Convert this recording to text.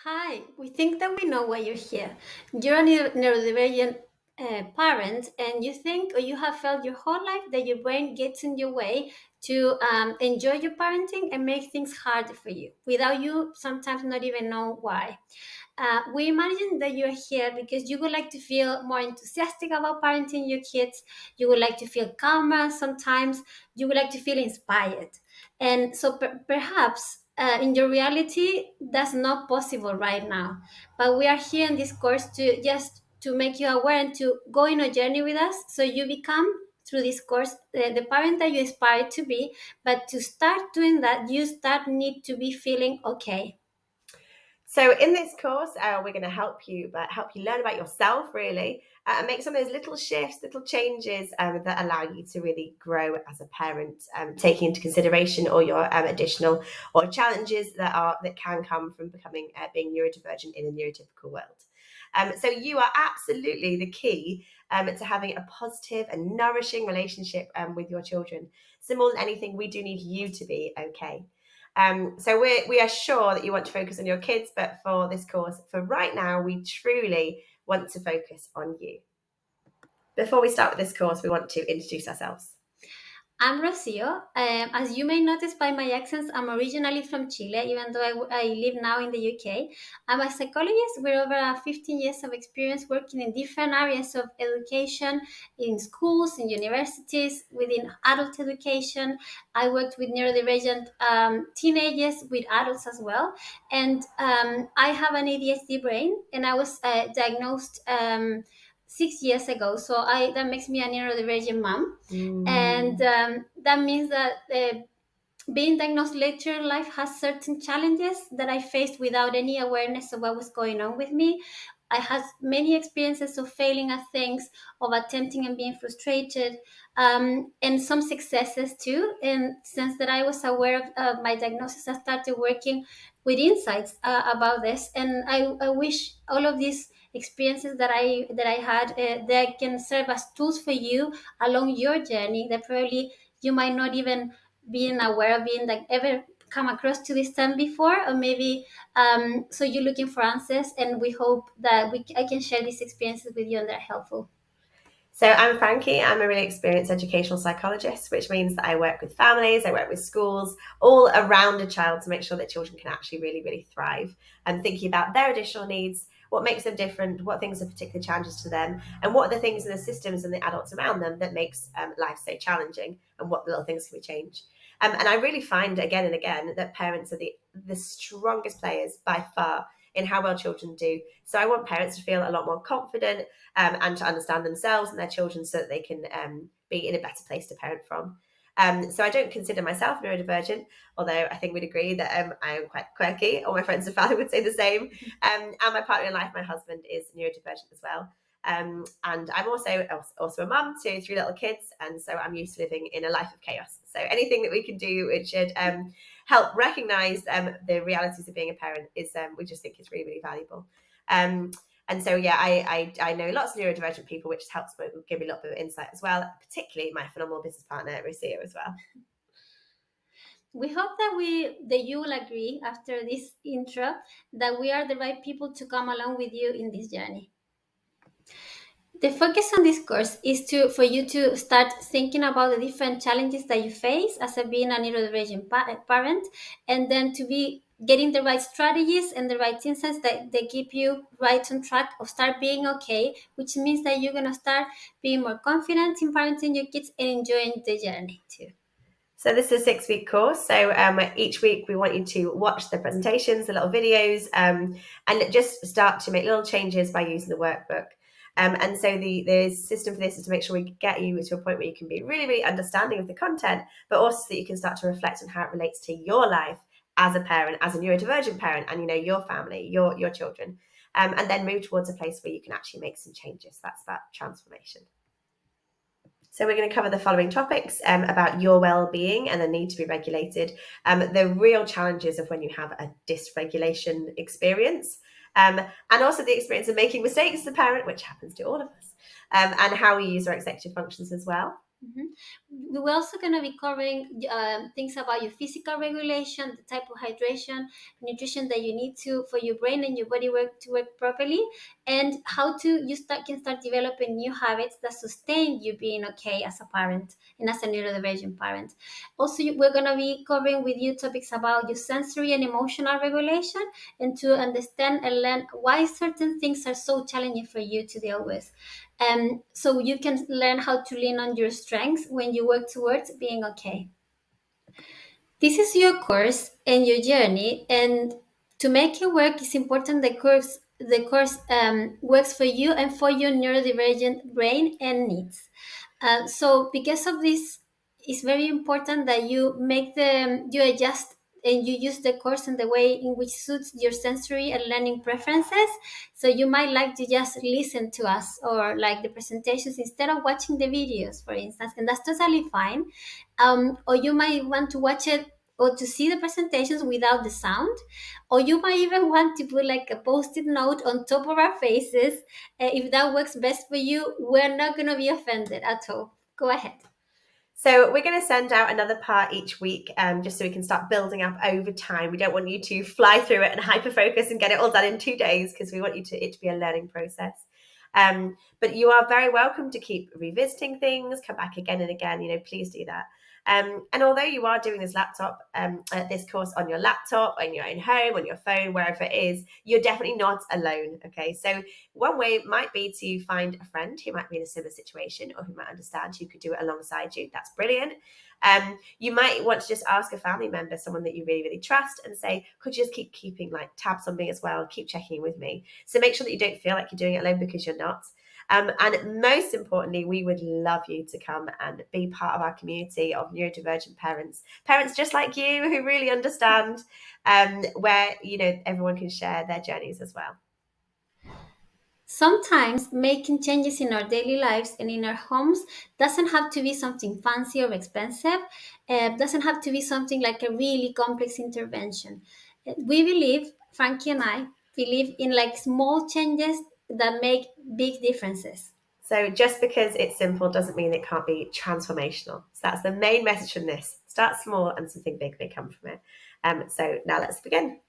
Hi, we think that we know why you're here. You're a neurodivergent parent, and you think or you have felt your whole life that your brain gets in your way to enjoy your parenting and make things harder for you without you sometimes not even know why. We imagine that you're here because you would like to feel more enthusiastic about parenting your kids. You would like to feel calmer sometimes. You would like to feel inspired. And so perhaps in your reality, that's not possible right now. But we are here in this course to just to make you aware and to go on a journey with us so you become through this course the parent that you aspire to be. But to start doing that, you start need to be feeling okay. So in this course, we're going to help you learn about yourself really, and make some of those little shifts, little changes that allow you to really grow as a parent, taking into consideration all your additional or challenges that can come from becoming being neurodivergent in a neurotypical world. So you are absolutely the key to having a positive and nourishing relationship with your children. So more than anything, we do need you to be okay. So we are sure that you want to focus on your kids, but for this course, for right now, we truly want to focus on you. Before we start with this course, we want to introduce ourselves. I'm Rocio. As you may notice by my accents, I'm originally from Chile, even though I live now in the UK. I'm a psychologist with over 15 years of experience working in different areas of education, in schools, in universities, within adult education. I worked with neurodivergent teenagers, with adults as well. And I have an ADHD brain, and I was diagnosed 6 years ago. So that makes me a neurodivergent mom, and that means that being diagnosed later in life has certain challenges that I faced without any awareness of what was going on with me. I had many experiences of failing at things, of attempting and being frustrated, and some successes too. And since that I was aware of my diagnosis, I started working with insights about this. And I wish all of these experiences that I had that can serve as tools for you along your journey that probably you might not even being aware of being like ever come across to this term before, or maybe so you're looking for answers, and we hope that I can share these experiences with you and they're helpful. So I'm Frankie. I'm a really experienced educational psychologist, which means that I work with families, I work with schools, all around a child to make sure that children can actually really, really thrive. And thinking about their additional needs, what makes them different, what things are particular challenges to them, and what are the things in the systems and the adults around them that makes life so challenging, and what little things can we change. And I really find again and again that parents are the strongest players by far in how well children do. So I want parents to feel a lot more confident and to understand themselves and their children so that they can be in a better place to parent from. So I don't consider myself neurodivergent, although I think we'd agree that I am quite quirky. All my friends and family would say the same. And my partner in life, my husband, is neurodivergent as well. And I'm also a mum to three little kids, and so I'm used to living in a life of chaos. So anything that we can do which should help recognise the realities of being a parent is we just think is really, really valuable. And so, yeah, I know lots of neurodivergent people, which helps give me a little bit of insight as well, particularly my phenomenal business partner, Rocio, as well. We hope that you will agree after this intro that we are the right people to come along with you in this journey. The focus on this course is for you to start thinking about the different challenges that you face as a being a neurodivergent parent, and then to be getting the right strategies and the right insights that they keep you right on track of start being okay, which means that you're gonna start being more confident in parenting your kids and enjoying the journey too. So this is a 6-week course. So each week we want you to watch the presentations, the little videos, and just start to make little changes by using the workbook. And so the system for this is to make sure we get you to a point where you can be really, really understanding of the content, but also so that you can start to reflect on how it relates to your life as a parent, as a neurodivergent parent, and your family, your children, and then move towards a place where you can actually make some changes. That's that transformation. So we're going to cover the following topics about your well-being and the need to be regulated, the real challenges of when you have a dysregulation experience, and also the experience of making mistakes as a parent, which happens to all of us, and how we use our executive functions as well. Mhm. We're also going to be covering things about your physical regulation, the type of hydration, nutrition that you need to for your brain and your body work to work properly, and how to can start developing new habits that sustain you being okay as a parent and as a neurodivergent parent. Also, we're going to be covering with you topics about your sensory and emotional regulation, and to understand and learn why certain things are so challenging for you to deal with. So you can learn how to lean on your strengths when you work towards being okay. This is your course and your journey, and to make it work, it's important the course works for you and for your neurodivergent brain and needs. So because of this, it's very important that you adjust and you use the course in the way in which suits your sensory and learning preferences. So you might like to just listen to us or like the presentations instead of watching the videos, for instance, and that's totally fine. Or you might want to watch it or to see the presentations without the sound, or you might even want to put like a post-it note on top of our faces. If that works best for you, we're not going to be offended at all. Go ahead. So we're going to send out another part each week, just so we can start building up over time. We don't want you to fly through it and hyper focus and get it all done in 2 days, because we want it to be a learning process. But you are very welcome to keep revisiting things, come back again and again. Please do that. And although you are doing this course on your laptop, in your own home, on your phone, wherever it is, you're definitely not alone. Okay, so one way might be to find a friend who might be in a similar situation or who might understand, who could do it alongside you. That's brilliant. You might want to just ask a family member, someone that you really, really trust, and say, could you just keep keeping like tabs on me as well? Keep checking in with me. So make sure that you don't feel like you're doing it alone, because you're not. And most importantly, we would love you to come and be part of our community of neurodivergent parents just like you, who really understand, where everyone can share their journeys as well. Sometimes making changes in our daily lives and in our homes doesn't have to be something fancy or expensive. Doesn't have to be something like a really complex intervention. We believe, Frankie and I believe in like small changes that make big differences. So just because it's simple doesn't mean it can't be transformational. So that's the main message from this. Start small and something big may come from it. So now let's begin.